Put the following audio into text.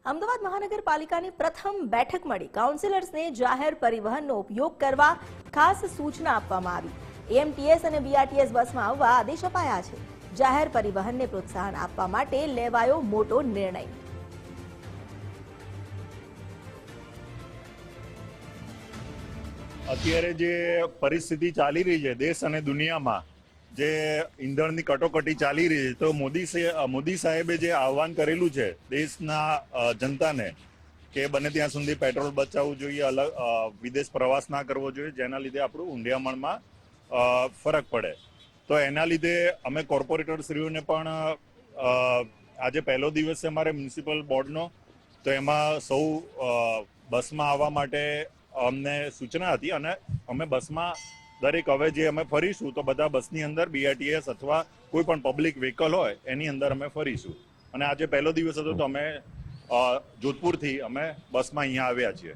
અમદાવાદ મહાનગરપાલિકાની પ્રથમ બેઠક મળી કાઉન્સિલર્સને જાહેર પરિવહનનો ઉપયોગ કરવા ખાસ સૂચના આપવામાં આવી। એએમટીએસ અને બીઆરટીએસ બસમાં આવવા આદેશ અપાયા છે। જાહેર પરિવહનને પ્રોત્સાહન આપવા માટે લેવાયો મોટો નિર્ણય। અત્યારે જે પરિસ્થિતિ ચાલી રહી છે દેશ અને દુનિયામાં, જે ઈંધણની કટોકટી ચાલી રહી છે, તો મોદી સાહેબે જે આહવાન કરેલું છે દેશના જનતાને કે બને ત્યાં સુધી પેટ્રોલ બચાવવું જોઈએ, વિદેશ પ્રવાસ ના કરવો જોઈએ, જેના લીધે આપણું ઊંડિયામણમાં ફરક પડે। તો એના લીધે અમે કોર્પોરેટરશ્રીઓને પણ આજે પહેલો દિવસ છે અમારે મ્યુનિસિપલ બોર્ડનો, તો એમાં સૌ બસમાં આવવા માટે અમને સૂચના હતી અને અમે બસમાં દરેક હવે જે અમે ફરીશું તો બધા બસની અંદર બીઆરટીએસ અથવા કોઈ પણ પબ્લિક વ્હીકલ હોય એની અંદર અમે ફરીશું। અને આજે પહેલો દિવસ હતો તો અમે જોધપુરથી અમે બસમાં અહીંયા આવ્યા છીએ।